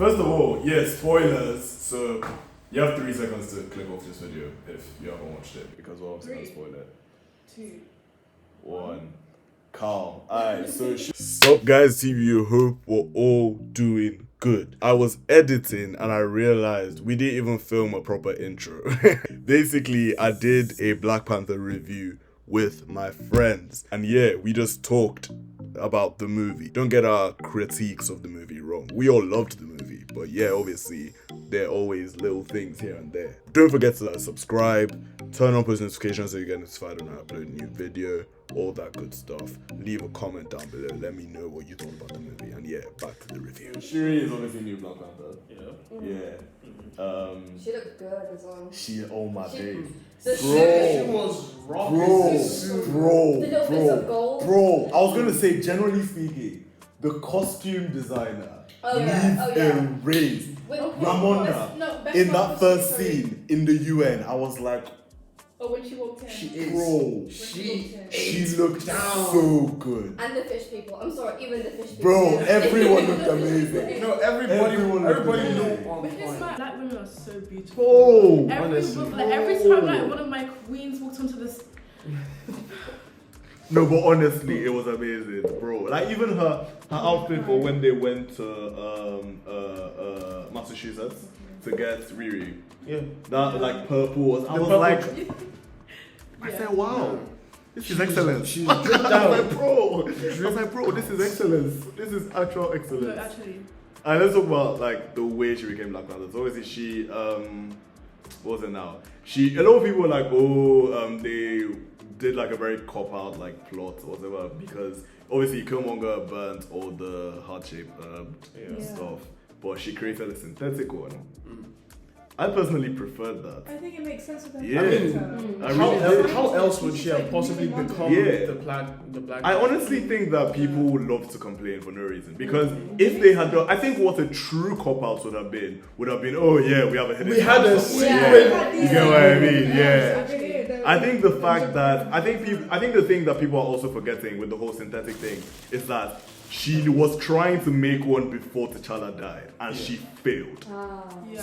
First of all, spoilers. So you have 3 seconds to click off this video if you haven't watched it, because we're obviously gonna spoil it. 2, 1. Calm. Alright, so sup guys, TV, hope we're all doing good. I was editing and I realized we didn't even film a proper intro. Basically, I did a Black Panther review with my friends, and we just talked about the movie. Don't get our critiques of the movie wrong. We all loved the movie, but obviously there are always little things here and there. Don't forget to subscribe, turn on post notifications so you get notified when I upload a new video, all that good stuff. Leave a comment down below, let me know what you thought about the movie, and back to the review. Shuri is obviously new Black Panther. She looked good as well. Oh my days. She was rocking. Bro, I was gonna say, generally speaking, the costume designer needs a raise. Ramonda, in that first scene in the UN, I was like, when she walked in. She looked so good. And the fish people. I'm sorry, even the fish people. Bro, everyone looked amazing. No, everybody looked on point. Black women are so beautiful. Honestly. Every time one of my queens walks onto this. No, but honestly, it was amazing, bro. Like even her outfit for when they went to Massachusetts to get Riri. Yeah. That like purple was. I was like, I said, wow, this is excellence. She's dripped down. I was like, bro, this is excellence. This is actual excellence. No, actually. And let's talk about like the way she became Black Panther. So obviously she what was it now? A lot of people were like, they did like a very cop-out like plot or whatever, because obviously Killmonger burnt all the heart-shaped stuff, but she created a synthetic one. I personally preferred that. I think it makes sense with that. How else would she have possibly become the black? I honestly think that people would love to complain for no reason, because if they had done, I think what a true cop out would have been, oh yeah, we have a hidden. We had a secret. You get what I mean? Yeah. I think the fact that I think the thing that people are also forgetting with the whole synthetic thing is that she was trying to make one before T'Challa died, and she failed.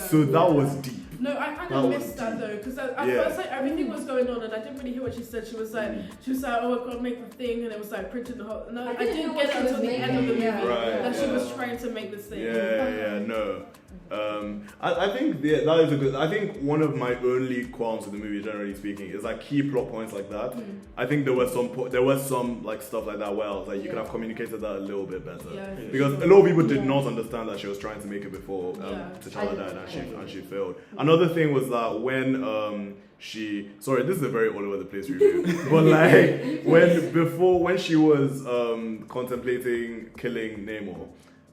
So that was deep. No, I kind of missed that though, because at first like everything was going on, and I didn't really hear what she said. She was like, oh, I gotta make the thing, and it was like printed the whole. No, I didn't get it until the end of the movie that she was trying to make this thing. No. I think that is a good. I think one of my only qualms with the movie, generally speaking, is like key plot points like that. I think there was some like stuff like that where I was like, you could have communicated that a little bit better, because a lot of people did not understand that she was trying to make it before T'Challa died, and she failed. Another thing was that when sorry, this is a very all over the place review, but like when she was contemplating killing Namor,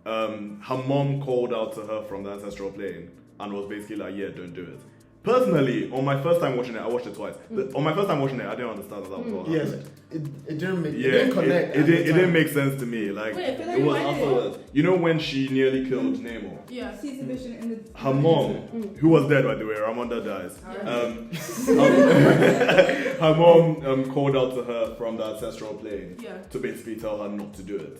her mom called out to her from the ancestral plane and was basically like, don't do it. Personally, on my first time watching it, I watched it twice. On my first time watching it, I didn't understand that was what happened. It didn't connect. It didn't make sense to me. Like, it was afterwards. You know when she nearly killed Namor? Yeah. Sees the vision in the her mom, who was dead by the way, Ramonda dies. Her mom called out to her from the ancestral plane to basically tell her not to do it.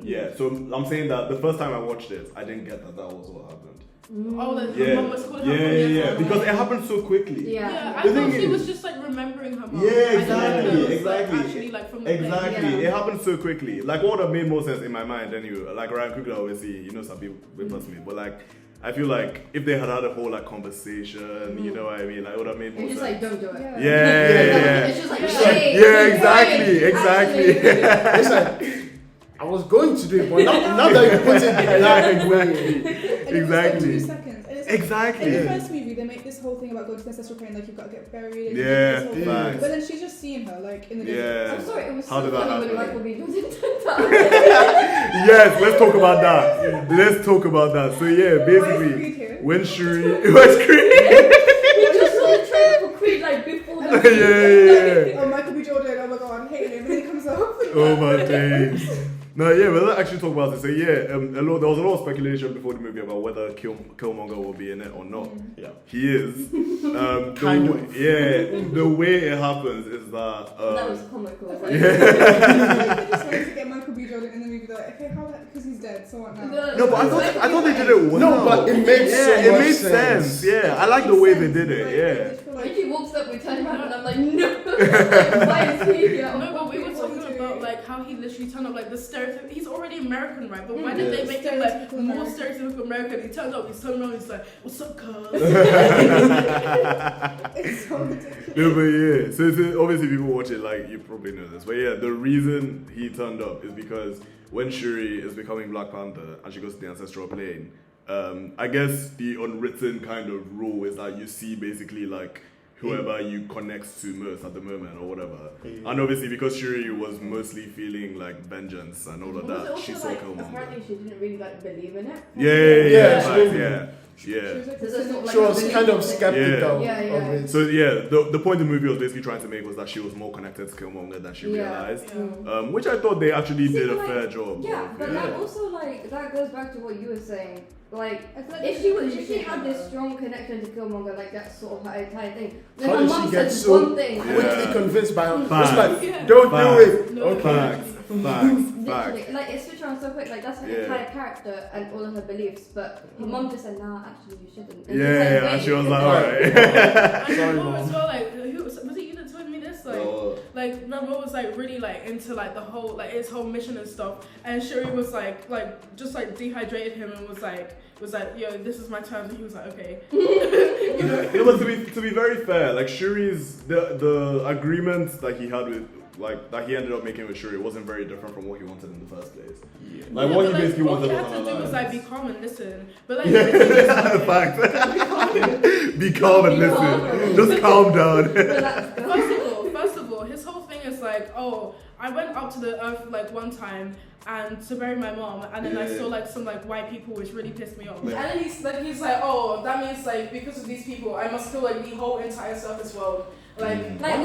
Yeah. So I'm saying that the first time I watched it, I didn't get that was what happened. Oh, that her mom was calling her mom. Because it happened so quickly. I thought she was just like remembering her mom. Exactly. Actually, like from the plane. It happened so quickly. Like what would have made more sense in my mind anyway. Like Ryan Coogler obviously, some people with me, but like I feel like if they had a whole like conversation, you know what I mean, like it would have made more sense. Just like don't do it. It's just like exactly. It's like I was going to do it, but now that you put it that way. Exactly. 2 seconds. And it's Exactly. In the first movie, they make this whole thing about going to the ancestral plane, like you've got to get buried. And but then she's just seeing her, like in the desert. I'm sorry, it was How so did that funny when happen? Michael B. Jordan did that. Yes, let's talk about that. So yeah, basically, when Shuri was Creed. We just saw the trailer for Creed like before the Oh, Michael B. Jordan, oh my god, I'm hating him. And then he comes up. Oh my days. No, yeah, but let's actually talk about it. So yeah, there was a lot of speculation before the movie about whether Killmonger will be in it or not. Yeah. He is. Kind of. Yeah, the way it happens is that. That was comical. Right? I just wanted to get Michael B. Jordan in the movie. They're like, okay, how because he's dead, so what now? No, but I thought they did it well. No, but it made it made sense. Yeah, I like the way they did it. Yeah. When he walks up, we turn around and I'm like, no. Like, why is he here? No, but we were talking about like how he literally turned up like the stereotype. He's already American, right? But why did they make him like more stereotypical American? He turned up, he's turned around, he's like, "What's up, cuz?" It's so ridiculous. No, but yeah. So obviously people watch it like you probably know this, but yeah, the reason he turned up is because when Shuri is becoming Black Panther and she goes to the ancestral plane, I guess the unwritten kind of rule is that you see basically like whoever you connect to most at the moment or whatever. And obviously because Shuri was mostly feeling like vengeance and all of that, she saw Killmonger. Apparently she didn't really like believe in it. Yeah. She was kind of skeptical of it. So yeah, the point the movie was basically trying to make was that she was more connected to Killmonger than she realized, which I thought they actually did a fair job. Yeah, but that also like that goes back to what you were saying. Like, if she had this strong connection to Killmonger, like that's sort of her entire thing. Then How her did mom she get said so one thing. quickly convinced by her? Facts. It's like, don't do it. No, Okay. Facts. Like it switched around so quick, like that's her entire character and all of her beliefs. But her mom just said, "Nah, actually you shouldn't." And And she was like, "Alright." And Ramon as well, like, who was it? You that told me this, like Ramon was like really like into like the whole like his whole mission and stuff, and Shuri was like just like dehydrated him and was like, yo, this is my turn, and he was like, okay. You know, but to be very fair, like Shuri's the agreement that he had with that he ended up making with Shuri wasn't very different from what he wanted in the first place. Like what he basically wanted had to do was like be calm and listen. But like fact. Be calm and listen. Just calm down. First of all, his whole thing is like, oh, I went up to the earth like one time and to bury my mom, and then I saw like some like white people, which really pissed me off. And then he's like, oh, that means like because of these people, I must kill like the whole entire surface world. No, that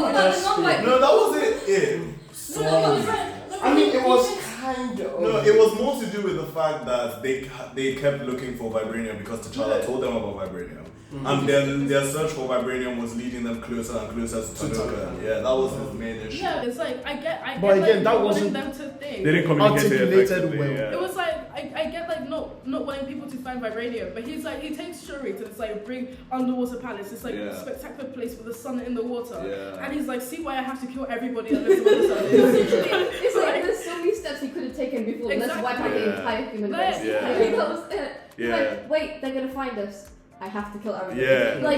wasn't it. I mean, it was kind of. No, it was more to do with the fact that they kept looking for vibranium because T'Challa told them about vibranium. And then their search for vibranium was leading them closer and closer to Tanoka. Yeah, that was his main issue. Yeah, it's like I get but again, like, that wasn't them to think. They didn't communicate it effectively. Well. Yeah. It was like I get like not wanting people to find vibranium, but he's like he takes Shuri to this like big underwater palace, this like spectacular place with the sun in the water, and he's like, see why I have to kill everybody that lives on the sun. It's like there's so many steps he could have taken before. Let's wipe out the entire human race. That was it. Like, wait, they're gonna find us. I have to kill everybody.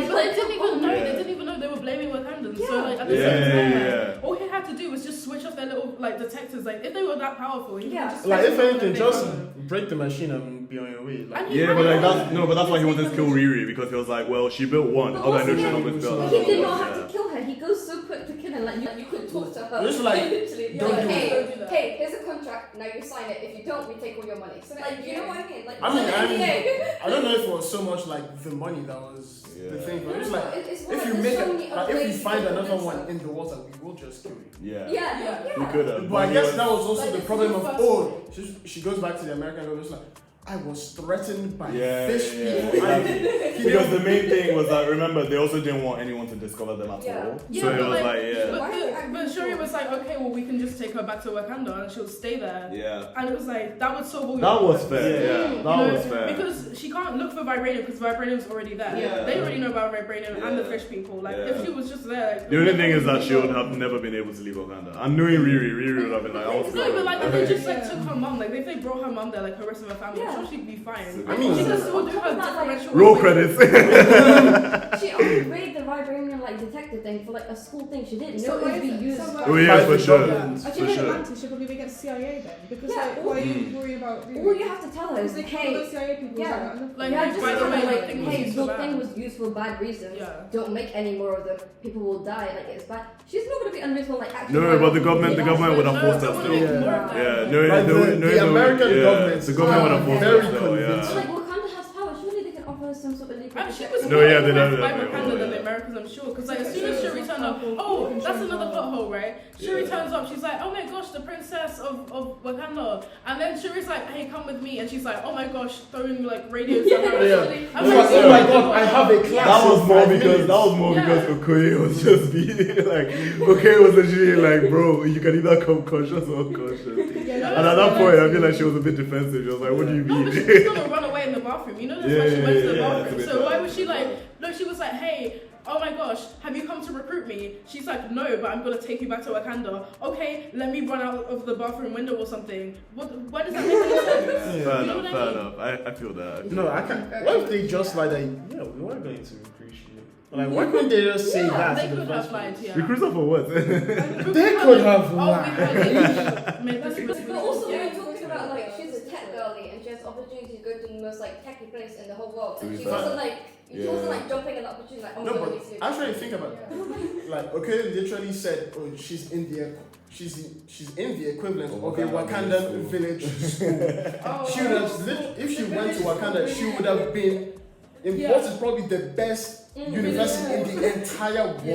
But they didn't even know. They didn't even know they were blaming Wakandans. So like at the same time, all he had to do was just switch off their little like detectors. Like if they were that powerful, he could just like if anything, just break the machine and be on your way. Like, but that's why he wanted to kill Riri, because he was like, well, she built one. But I know she's not going to build. He did not have to kill her. He goes so quick to kill her. Like you could talk to her. Just like, literally, don't do that. Hey, here's a contract. Now you sign it. If you don't, we take all your money. So like, you know what I mean? Like, I don't know if it was so much like the money that was the thing, but it's like if you make if you find another one in the water, we will just kill you. Yeah. We could have. But I guess that was also the problem of she goes back to the American government. Like, I was threatened by fish people. Because the main thing was that, remember, they also didn't want anyone to discover them at all. So it was but Shuri was like, okay, well, we can just take her back to Wakanda and she'll stay there. And it was like, that would solve all your problems. That was fair, that was fair. Because she can't look for vibranium because vibranium's already there. They already know about vibranium and the fish people. Like, if she was just there. Like, the only thing is that she would have never been able to leave Wakanda. And knowing Riri would have been like, I was no, but like, they just like took her mom. Like, if they brought her mom there, like, her rest of her family, I'm sure she'd be fine. I mean, she can still do her differential. Roll credits. She only raided the vibranium like detector thing for like a school thing. She didn't know it would be used. Oh yeah, for sure. Actually, Atlantis should probably be against CIA then, because like, why are you worried about? All you have to tell her is, hey, CIA people. Just tell her like, hey, the thing was used for bad reasons. Don't make any more of them. People will die. Like it's bad. She's not gonna be unreasonable. Like actually. No, but the government would have forced us to. The American government. The government would have forced us to. Like Wakanda has power. Surely they can offer us some sort of legal She was No, yeah, they by don't. Wakanda than the Americans, I'm sure. Because like as soon as Shuri turned up, oh, that's another plot hole, right? Shuri turns up, she's like, oh my gosh, the princess of Wakanda, and then Shuri's like, hey, come with me, and she's like, oh my gosh, throwing like radios at her. I'm like, oh my god, I have a class. That was more because Okoye was just being like, Okoye was literally like, bro, you can either come conscious or unconscious. And at that point, I feel like she was a bit defensive. She was like, what do you mean? No, but she was gonna run away in the bathroom. You know that's why she went to the bathroom. So why was she like? No, she was like, hey, oh my gosh, have you come to recruit me? She's like, no, but I'm gonna take you back to Wakanda. Okay, let me run out of the bathroom window or something. Why does that make any sense? Fair enough. I feel that. No, I can't. What if they just like, we weren't going to recruit you? Like, why couldn't they just say that? They could have lied, yeah. Recruit her for what? They could have lied. But also, when we're talking about like, she's a tech girlie and she has opportunity to go to the most like techy place in the whole world, and she wasn't like. She wasn't like jumping at the opportunity like, oh no, my but actually think about it. Like, okay, literally said, oh, she's in the equivalent of a Wakandan village school. She would have, if she went to Wakanda, she would have been in what is probably the best university in the entire world.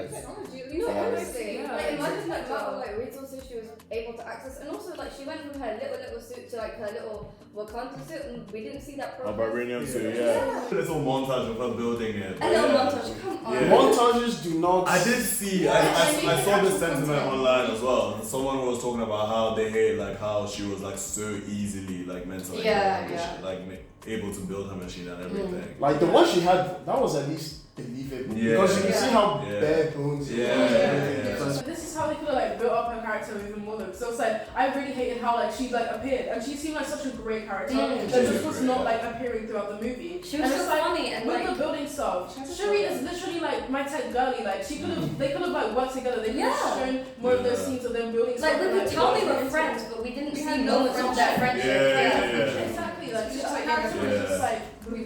Technology, you know, honestly, like imagine like what like resources she was able to access, and also like she went from her little suit to like her little Wakanda suit, and we didn't see that progress. Vibranium suit, yeah. A little montage of her building it. A little montage, come on. Montages do not. I did see. I saw this sentiment online as well. Someone was talking about how they hate like how she was like so easily like mentally able to build her machine and everything. Like the one she had, that was at least believable. Because you can see how bare bones it was. This is how they could have like built up her character even more though. So it's like I really hated how like she like appeared, and she seemed like such a great character that just was not like appearing throughout the movie. She was so funny and with the building stuff. Shuri is literally like my tech girlie. Like she could have, they could have like worked together. They could have shown more of those scenes of them building stuff. Like we could tell they were friends, but we didn't see moments of that friendship. Exactly. Like just like character was just like.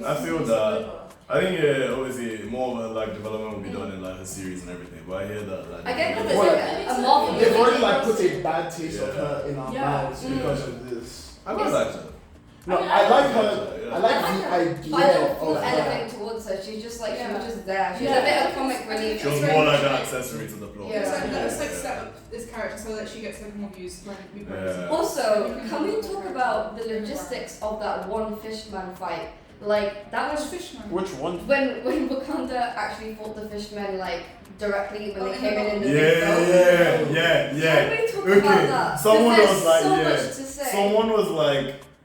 I feel that. I think obviously more of her like development will be done in like her series and everything. But I hear that like I get that there's like a Marvel. They've already like put a bad taste of her in our mouths because of this. I quite like her. No, I like her. I like the idea I don't feel of elevating towards her. She's just like she was just there. She's a bit of comic relief. She was more like an accessory to the plot. Let's like set up this character so that she gets like more views. Also, can we talk about the logistics of that one fishman fight? Like that was fishman. Which one? When Wakanda actually fought the fishmen like directly when they came in the yeah. Can we talk about that? Someone was like, so much to say. Someone was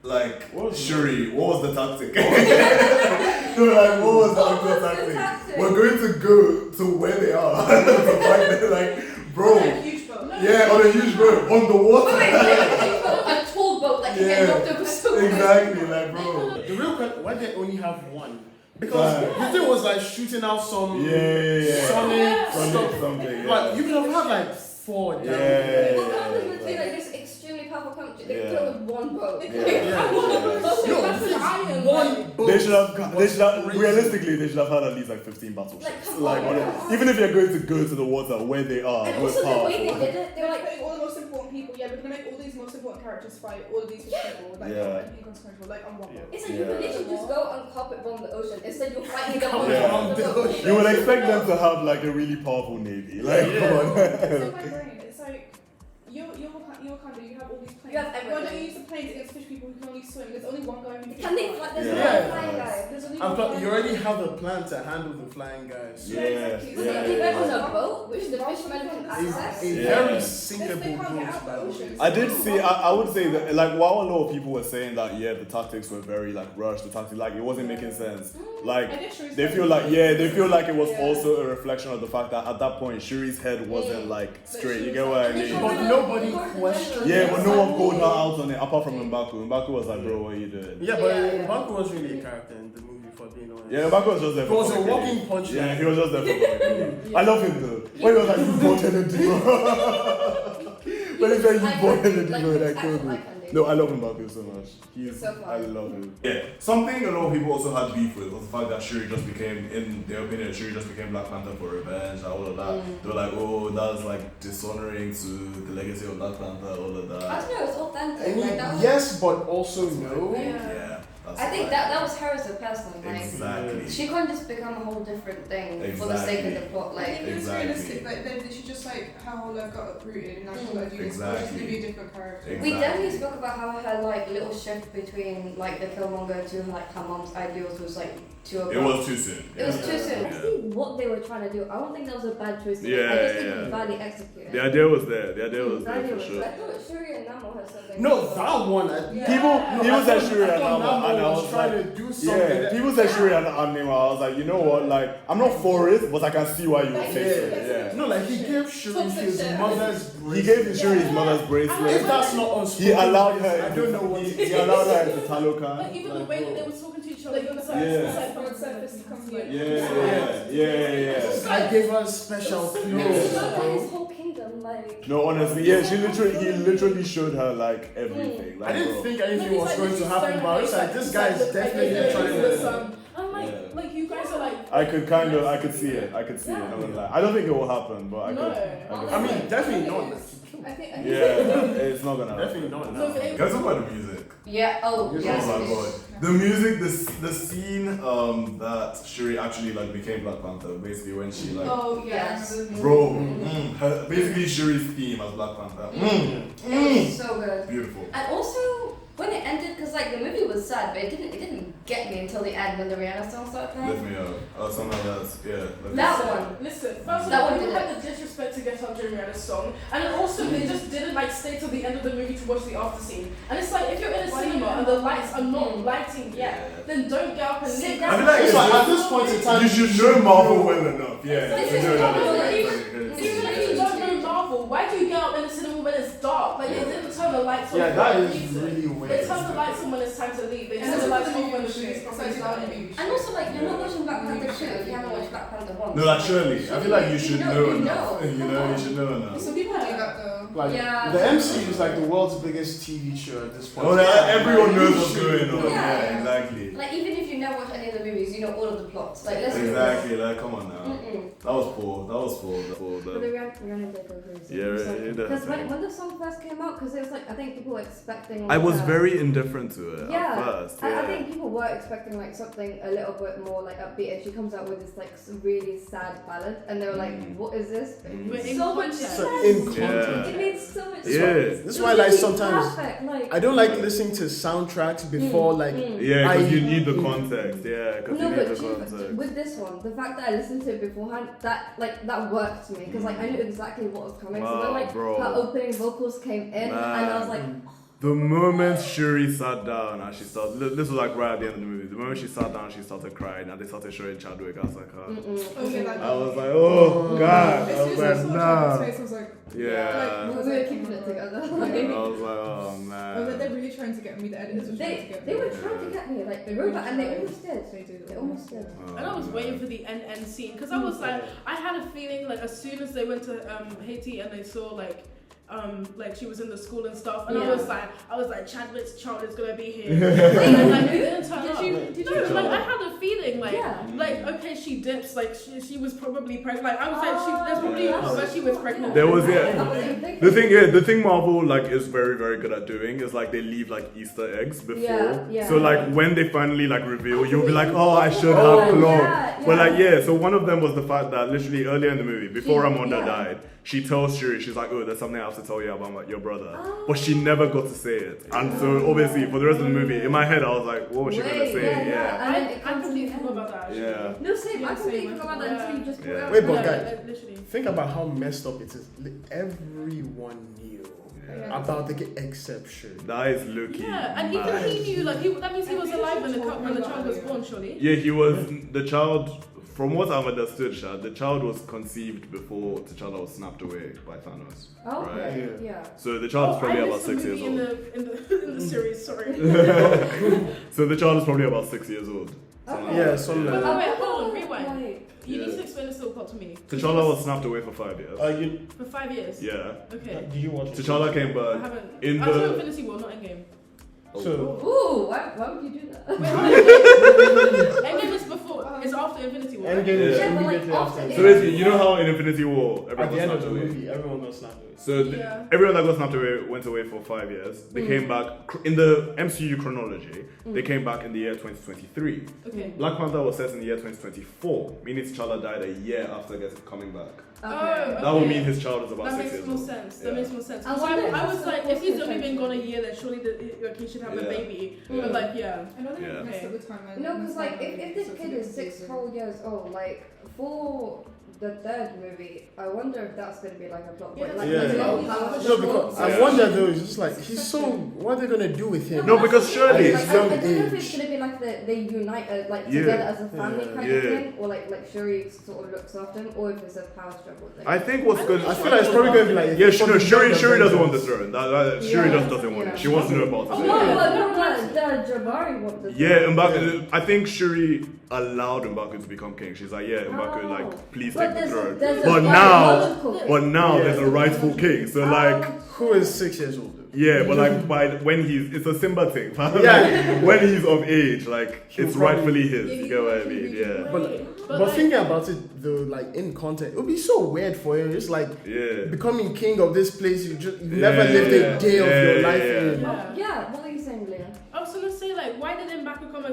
like, Shuri, what was the tactic? They were like, what was the actual tactic? We're going to go to where they are. Like, bro. On a huge boat. Yeah, on a huge boat, on the water. A tall boat that can get knocked over so exactly, like, bro. The real question, why they only have one? Because the thing was like shooting out some Sonic something. Like you could have had like 4 down. Wakanda would be like this extremely powerful country. They could have one boat. One boat. They should have realistically they should have had at least like 15 battleships. Even if you're going to go to the water where they are, and also the way they did it, they were like putting all the most important people. Yeah, we're gonna make all these most important characters fight all of these people. Like inconsequential. Like on one boat. It's like you could literally just go and carpet bomb the ocean instead you're fighting them on the boat. You would expect them to have like a really powerful navy. Like come on. It's in my brain. It's like you're Wakanda, you have all these planes. You have everything. Why don't you use the planes against fish people who can only swim? There's only one guy who can they fly? There's no flying guy. There's only one flying you already have a plan to handle the flying guys. They went on a boat, which the fishermen can access. A very sinkable boat. I did see. I would say that like while a lot of people were saying that the tactics were very like rushed. The tactics like it wasn't making sense. Like they feel like it was also a reflection of the fact that at that point Shuri's head wasn't like straight. You get what I mean? But nobody questioned. Yeah, but no one called her out on it apart from M'Baku. M'Baku was like, bro, what are you doing? Yeah, but M'Baku was really a character in the movie, for being honest. Yeah, M'Baku was just there. He was a walking punch. Yeah, he was just there for I love him though. When he was like, you bought energy, bro. When he said you bought energy, bro, like killed me. No, I love M'Baku so much. I love him. Yeah, something a lot of people also had beef with was the fact that Shuri just became, in their opinion, Black Panther for revenge and all of that. They were like, oh, that's like dishonoring to the legacy of Black Panther, all of that. I don't know, it's authentic. Yes, but also no. I think think that was her as a person. Like, exactly. she can't just become a whole different thing for the sake of the plot. Like, I think it's realistic. Like, then she just like her whole life got uprooted, and now she's got to do this. She's going to be a different character. We definitely spoke about how her like little shift between like the Killmonger to like her mom's ideals was like too abrupt. It was too soon. It was too soon. I think what they were trying to do, I don't think that was a bad choice. I just think it was badly executed. The idea was there. The idea was there for sure. I thought Shuri and Namor had something. No, that one. People said Shuri and Namor, and I was trying to do something. Yeah, people said Shuri and Namor. I was like, you know what? Like, I'm not for it, but I can see why you would say so. Yeah. No, like he gave Shuri his mother's bracelet. He gave Shuri his mother's bracelet. If that's not unspoken, he allowed her. I don't know what he allowed her into Talokan. Like even the way that they were talking to each other, Like, from the surface comes like. I gave her special clothes. His whole kingdom, like. No, honestly, yeah, he literally showed her like everything. Like, I didn't think anything was going to happen, but I was like, this guy is definitely trying to. I'm like you guys are like. I could see it. I don't lie. I don't think it will happen, but I could. I mean, definitely not. I think It's not gonna happen. Definitely not. Guys, talk about the music. Yeah. Oh, yes. Oh my god. The music, the scene that Shuri actually like became Black Panther, basically when she like. Oh yes. Bro, basically Shuri's theme as Black Panther. It was so good. Beautiful. And also when it ended, because like the movie was sad, but it didn't get me until the end when the Rihanna song started playing. Lift me up. Something like that. Yeah. That one. Listen, first of That all, one people did had the disrespect to Get Up during Rihanna's song, and then also they just didn't like stay till the end of the movie to watch the after scene. And it's like if you're in a cinema and the lights are not lighting yet, then don't get up and sit down. I feel like it's like at this point in time, you should know Marvel well enough. Yeah. Even if you don't know Marvel, why do you get up in the cinema when it's dark? Like they didn't turn the lights on. Yeah, that is really weird. They turn the lights on when it's time to leave. They turn the lights off when the movie's properly starting. And also like you're not watching Black Panther 2 if you haven't watched Black Panther 1. No, like surely. I feel like you should know enough. You know. You should know enough. some people do that though. Like, Yeah. the MCU is like the world's biggest TV show at this point. Oh, everyone knows what's going on. Yeah. Yeah, exactly. Like even if you never watch any of the movies, you know all of the plots. Like let's Exactly. Like, come on now. Mm-mm. That was poor. But the Rihanna did go crazy. Yeah, Because when the song first came out, because it was like I think people were expecting. I Like, was very indifferent to it yeah. at first. I think people were expecting like something a little bit more like upbeat, and she comes out with this like really sad ballad, and they were like, "What is this?" But in So much context. sense. in context. It made so much Yeah. sense. This is It why was like really sometimes perfect, like, I don't like listening to soundtracks before like Yeah, because you I- need the context. Yeah, because No, you but need the context. with this one, the fact that I listened to it beforehand, that worked to me because like I knew exactly what was coming. So then like Bro. her opening vocals came in, and I was like, The moment Shuri sat down and she started, this was like right at the end of the movie. The moment she sat down, she started crying, and they started showing Chadwick. I was like, I was like, oh god. I was like, nah. I was like, Yeah. we were keeping it together. I was like, oh I was like, man. they're really trying to get me. The editors were trying to get me. They were trying to get me, like They Robot, really and they tried. almost did. They did. They almost did. And I was waiting for the end scene because I was like, I had a feeling like as soon as they went to Haiti and they saw like she was in the school and stuff, and I was like, Chadwick's child is gonna be here. And like it didn't turn up. Did you No, like I had a feeling like, Yeah. like okay, she dips, like she was probably pregnant. Like I was like, there's probably where she was pregnant. There was Yeah. the thing Marvel like is very very good at doing is like they leave like Easter eggs before. Yeah. So like when they finally like reveal, you'll be like, oh, I should have clocked. Yeah, But like yeah. so one of them was the fact that literally earlier in the movie, before Ramonda Yeah. died, she tells Shuri, she's like, oh, there's something I have to tell you about your brother. But she never got to say it. And so obviously for the rest of the movie, in my head I was like, what was she gonna say? Yeah. And then it I comes to the completely forgot end. about that. Yeah. No, same. I Yeah, completely same. forgot about that until you just put it Yeah. out. Wait, but Yeah, guys, like, literally. think about how messed up it is. Everyone knew about the exception. That is Loki. Yeah, and even he knew, like, that means he was alive when the child was born, surely. Yeah, he was the child. From what I've understood, the child was conceived before T'Challa was snapped away by Thanos. Oh, Right. okay. Yeah. So the child is probably I about missed the 6 years movie old. in the series, sorry. So the child is probably about 6 years old. Something Okay. Yeah, like something that. like Oh, wait, hold on, rewind. Wait. You need Yeah. to explain this little plot to me. T'Challa was snapped away for 5 years. For 5 years? Yeah. Okay. Did you watch it? T'Challa came I back haven't. in I saw the. Infinity War, not Endgame. So Ooh, why would you do that? Wait, hold on. Endgame is before. It's after Infinity War. Endgame is Yeah. Yeah, but like immediately after. So basically, you know how in Infinity War, At everyone the end got of the snapped away? movie, everyone got snapped away. So everyone that got snapped away went away for 5 years. They came back in the MCU chronology. They came back in the year 2023. Okay. Black Panther was set in the year 2024, meaning T'Challa died a year after coming back. Okay. That would mean his child is about That 6 makes years more old. sense. Yeah. That makes more sense. I So wonder I was if like, it's if he's only potential. been gone a year, then surely he should have a Yeah. baby. Yeah. But like, yeah. I know they Yeah. messed up the timeline. No, because like if this kid is 6 whole years old, like for the third movie, I wonder if that's going to be like a plot point. Like, Yeah. there's no Yeah. power No, struggle. because I Yeah. wonder though, it's just like, he's so, what are they gonna do with him? No, because surely- Like, His I young don't know if it's age. going to be like they unite like Yeah. together as a family Yeah. kind Yeah. of thing, or like Shuri sort of looks after him, or if it's a power struggle thing. I think what's good. I feel like it's probably gonna be like, Yeah, Shuri Avengers. doesn't want the throne. Shuri Yeah. just doesn't want it. She wants to know about Oh it. no, the Jabari want the Yeah, throne. M'Baku. I think Shuri allowed M'Baku to become king. She's like, yeah, M'Baku, Oh. like, please But take the throne. there's a But now, biological thing. now Yeah. there's a rightful king. So like, Who is 6 years old? yeah, but like when it's a Simba thing. Yeah. When he's of age, like He'll it's probably- rightfully his. You get what I mean? Yeah. But like, thinking about it though, like in content, it would be so weird for him. It's like Yeah. becoming king of this place. You Yeah, never lived a yeah, day of yeah, your life yeah. in. Yeah. Yeah, what are you saying, Leah? I was gonna say like, why didn't M'Baku come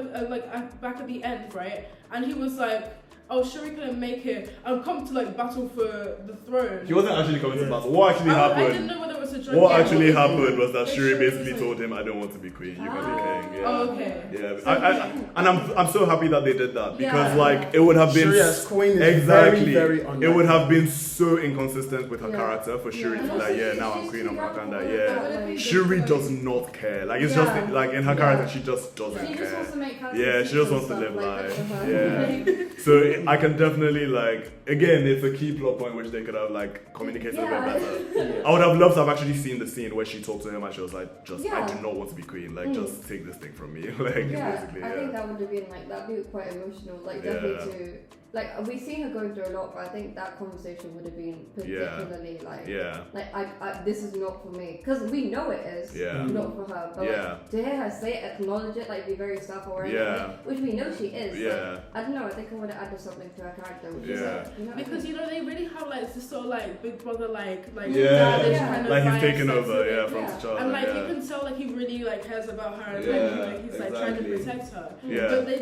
back at the end, right? And he was like, oh, Shuri couldn't make it. I've come to like battle for the throne. He wasn't actually coming to battle. What actually I didn't happened? know whether it was a joke. What Yeah, actually was it? happened was that Like, Shuri Shuri basically was told him, "I don't want to be queen. You can be king." Yeah. Oh, okay. Yeah, and I'm so happy that they did that because Yeah. like it would have been Shuri as queen is exactly very, very it would have unlikely. been so inconsistent with her Yeah. character for Shuri to And be like, also yeah, she- now I'm she's queen of too Wakanda. radical Yeah, with that way. Shuri does not care. Like it's Yeah. just like in her Yeah. character, she just doesn't She just wants care. to make fantasy Yeah, she just wants to stuff, live like, life. that's her. Yeah. So I can definitely like again, it's a key plot point which they could have like communicated a bit Yeah. better. I would have loved to have actually seen the scene where she talked to him and she was like, I Yeah. do not want to be queen. Like, Mm. just take this thing from me. Like, Yeah, basically, I think yeah. that would have been like that'd be quite emotional. Like Yeah. definitely to like we've seen her going through a lot, but I think that conversation would have been particularly like Yeah. I this is not for me because we know it is Yeah. not for her. But Yeah. like, to hear her say it, acknowledge it, like be very self-aware, Yeah. which we know she is. Yeah. Like, I don't know. I think I would have added something to her character, which is Yeah. like, you know, Because you know they really have like this sort of like big brother like Yeah. dadish Yeah. kind of Like he's vibes taken that's over, really- yeah, from Yeah. T'Challa. And like yeah. you can tell like he really like cares about her and Yeah, like he's like trying to exactly. protect her. Yeah. But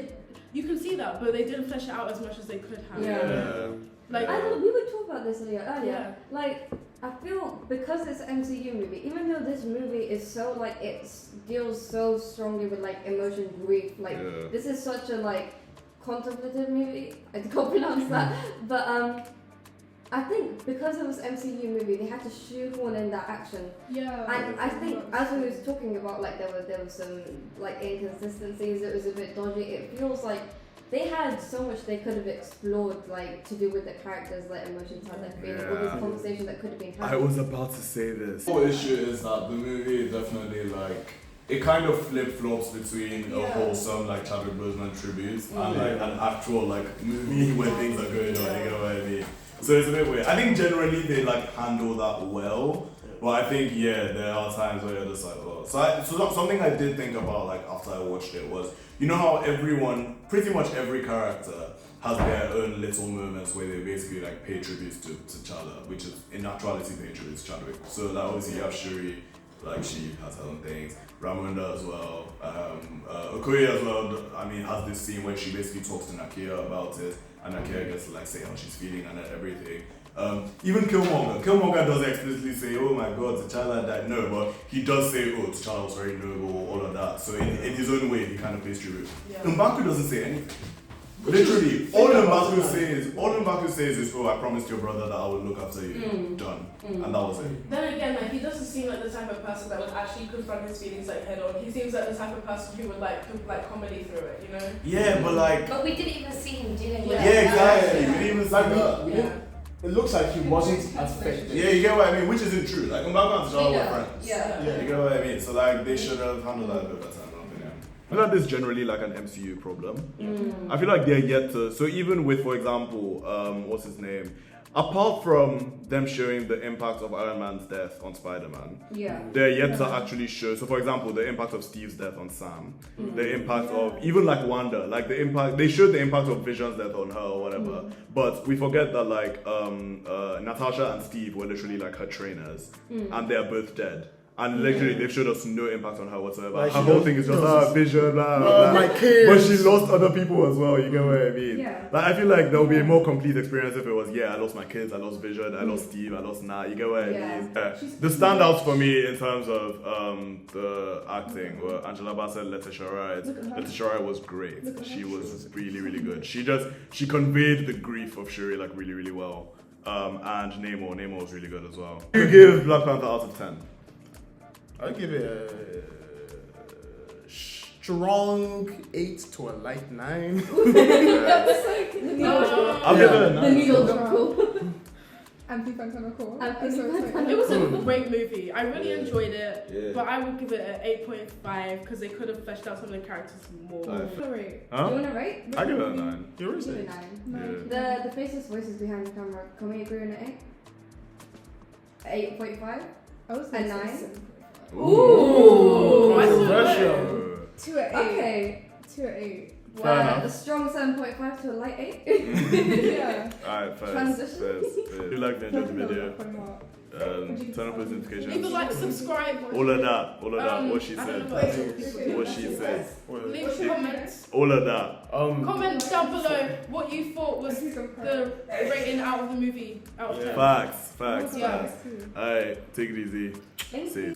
you can see that, but they didn't flesh it out as much as they could have. Yeah. Like I don't know, we were talking about this earlier. Yeah. Like, I feel because it's an MCU movie, even though this movie is so like it deals so strongly with like emotion, grief. Like Yeah. this is such a like contemplative movie. I can't pronounce that, but I think because it was MCU movie, they had to shoehorn in that action. Yeah. And I think as we was talking about, like there was some like inconsistencies. It was a bit dodgy. It feels like they had so much they could have explored, like to do with the characters, like emotions, how they're feeling, all Yeah. these conversations that could have been I had. was about to say this. The whole issue is that the movie definitely like it kind of flip flops between a Yeah. wholesome like Chadwick Boseman tribute and Yeah. like an actual like movie where things are going on. You know what I mean? So it's a bit weird. I think generally they like handle that well, but I think there are times where you're just like, oh. So something I did think about like after I watched it was, you know how everyone, pretty much every character has their own little moments where they basically like pay tribute to T'Challa, which is in actuality paying tribute to Chadwick. So like obviously you have Shuri, like she has her own things. Ramonda as well. Okoye as well, I mean, has this scene where she basically talks to Nakia about it, and Nakia gets to like say how she's feeling and everything. Even Killmonger doesn't explicitly say, oh my god, T'Challa died. No, but he does say, oh, T'Challa was very noble, all of that. So in his own way, he kind of pays tribute. Yeah. M'Baku doesn't say anything. Literally, all M'Baku says is, oh, I promised your brother that I would look after you. Done. And that was it. Then again, like he doesn't seem like the type of person that would actually confront his feelings like head on. He seems like the type of person who would like comedy through it, you know? Yeah, but like, But we didn't even see him dealing with Yeah, it. exactly. We didn't even Like see that. we didn't, it looks like he wasn't affected. Yeah, you get what I mean? Which isn't true. Like, M'Baku and T'Challa were Yeah. friends. Yeah. You get what I mean? So like, they should have handled that a bit better, in my opinion. I feel like this is generally like an MCU problem. I feel like they're yet to. So even with, for example, what's his name? apart from them showing the impact of Iron Man's death on Spider-Man, they're yet to actually show. So, for example, the impact of Steve's death on Sam, the impact of even like Wanda, like the impact. They showed the impact of Vision's death on her or whatever. But we forget that like Natasha and Steve were literally like her trainers, and they are both dead. And literally, they've showed us no impact on her whatsoever. Like her whole thing is just Vision, blah, blah. My kids. But she lost other people as well. You get what I mean? Yeah. Like I feel like there would be a more complete experience if it was, I lost my kids, I lost Vision, I lost Steve, I lost Nat. You get what I mean? Yeah. The standouts for me in terms of the acting were Angela Bassett, Letitia Wright. Letitia Wright was great. She was really, really good. She conveyed the grief of Shuri like really, really well. And Namor was really good as well. You give Black Panther out of 10? I'll give it a strong 8 to a light 9. That was like the needle. I'll give it a 9. The needle drop. It was a great movie. I really enjoyed it, but I would give it an 8.5 because they could have fleshed out some of the characters more. Do you want to rate? I give it a 9. Give it a 9. The faceless voices behind the camera. Can we agree on an 8? 8.5? I was a 9. Ooh, controversial. 2 at 8. Okay. 2 at 8. Well, a strong 7.5 to a light 8. Yeah. Alright, first. Transition. If you like the video, turn on post notifications. Either like, subscribe. All of that. What she said. What she said. Leave comments. All of that. Comment down below what you thought was the rating out of the movie. Out of 10. Facts. Yeah. Alright, take it easy. Thank you.